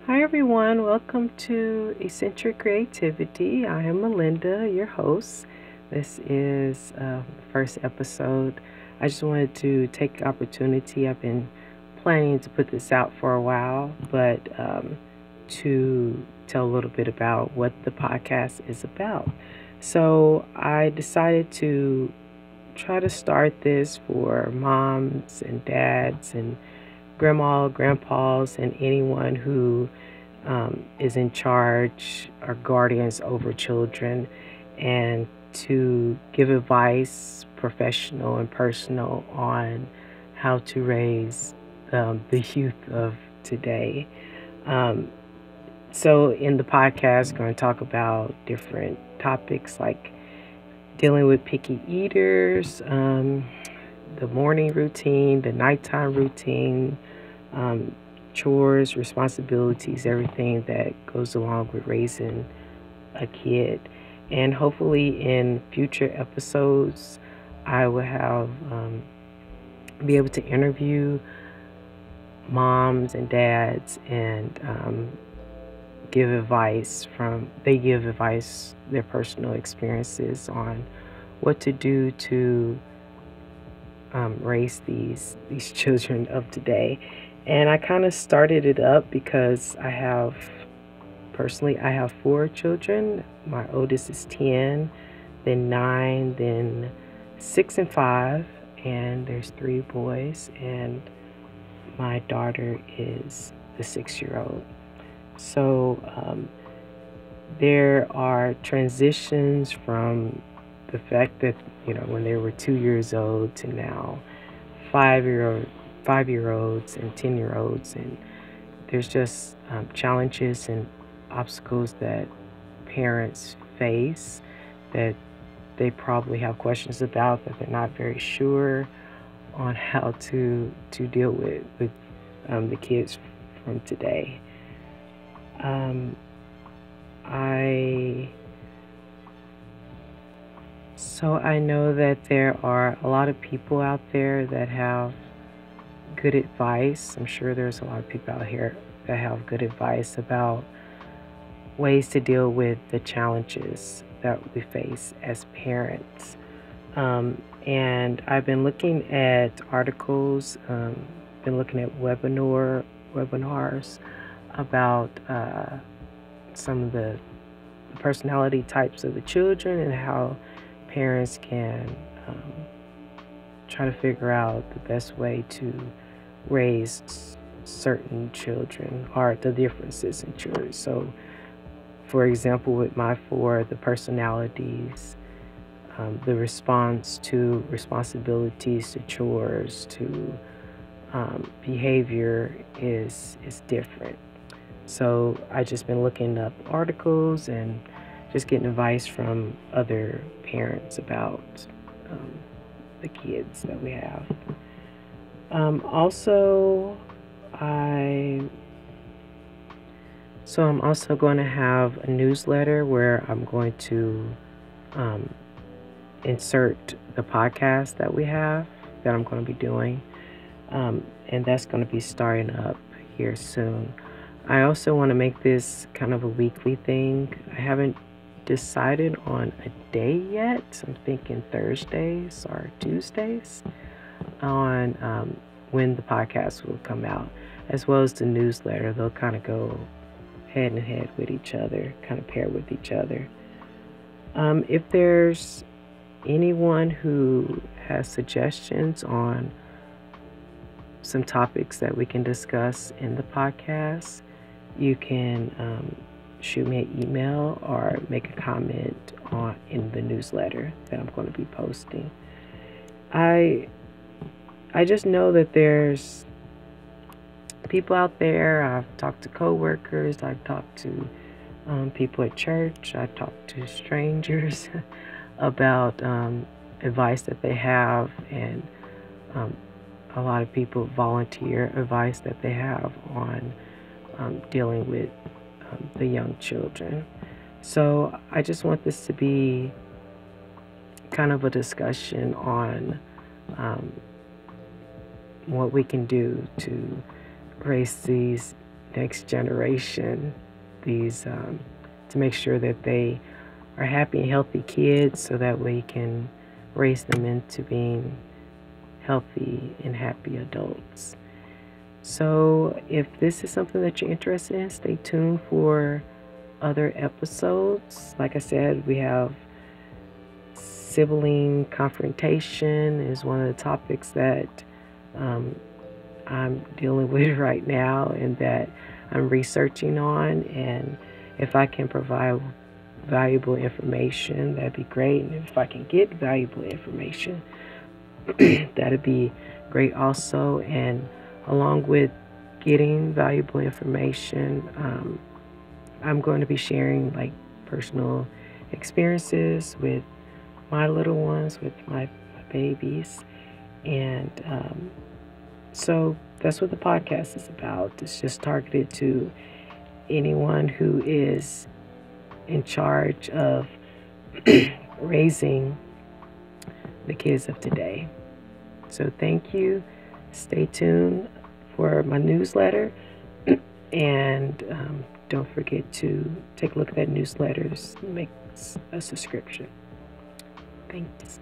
Hi, everyone. Welcome to Eccentric Creativity. I am Melinda, your host. This is the first episode. I just wanted to take the opportunity. I've been planning to put this out for a while, but to tell a little bit about what the podcast is about. So I decided to try to start this for moms and dads and grandma, grandpas, and anyone who is in charge or guardians over children, and to give advice, professional and personal, on how to raise the youth of today. Um, so, in the podcast, I'm going to talk about different topics like dealing with picky eaters, the morning routine, the nighttime routine, um, chores, responsibilities, everything that goes along with raising a kid. And hopefully, in future episodes, I will have be able to interview moms and dads and give advice, their personal experiences on what to do to raise these children of today. And I kind of started it up because I have four children. My oldest is 10, then 9, then 6 and 5, and there's three boys, and my daughter is the 6-year old. So there are transitions from the fact that, when they were 2 years old to now 5-year-old, 5-year-olds and 10-year-olds, and there's just challenges and obstacles that parents face that they probably have questions about that they're not very sure on how to deal with the kids from today. Um, I so I know that there are a lot of people out there that have good advice. I'm sure there's a lot of people out here that have good advice about ways to deal with the challenges that we face as parents. And I've been looking at articles, been looking at webinars about some of the personality types of the children and how parents can um, try to figure out the best way to raise certain children or the differences in children. So, for example, with my four, the personalities, the response to responsibilities, to chores, to behavior is different. So I just been looking up articles and just getting advice from other parents about um, the kids that we have. Also, I I'm also going to have a newsletter where I'm going to um, insert the podcast that we have that I'm going to be doing, and that's going to be starting up here soon. I also want to make this kind of a weekly thing. I haven't decided on a day yet. I'm thinking Thursdays or Tuesdays on when the podcast will come out, as well as the newsletter. They'll kind of go head in head with each other, kind of pair with each other. If there's anyone who has suggestions on some topics that we can discuss in the podcast, you can shoot me an email or make a comment in the newsletter that I'm going to be posting. I I just know that there's people out there. I've talked to coworkers. I've talked to people at church. I've talked to strangers about advice that they have, and um, a lot of people volunteer advice that they have on dealing with the young children. So I just want this to be kind of a discussion on um, what we can do to raise these next generation these to make sure that they are happy and healthy kids, so that we can raise them into being healthy and happy adults. So, if this is something that you're interested in, stay tuned for other episodes. Like I said, we have sibling confrontation is one of the topics that I'm dealing with right now and that I'm researching on. And if I can provide valuable information, that'd be great. And if I can get valuable information, that'd be great also. And along with getting valuable information, I'm going to be sharing like personal experiences with my little ones, with my babies. And so that's what the podcast is about. It's just targeted to anyone who is in charge of raising the kids of today. So thank you. Stay tuned for my newsletter. And don't forget to take a look at that newsletter. Make a subscription. Thanks.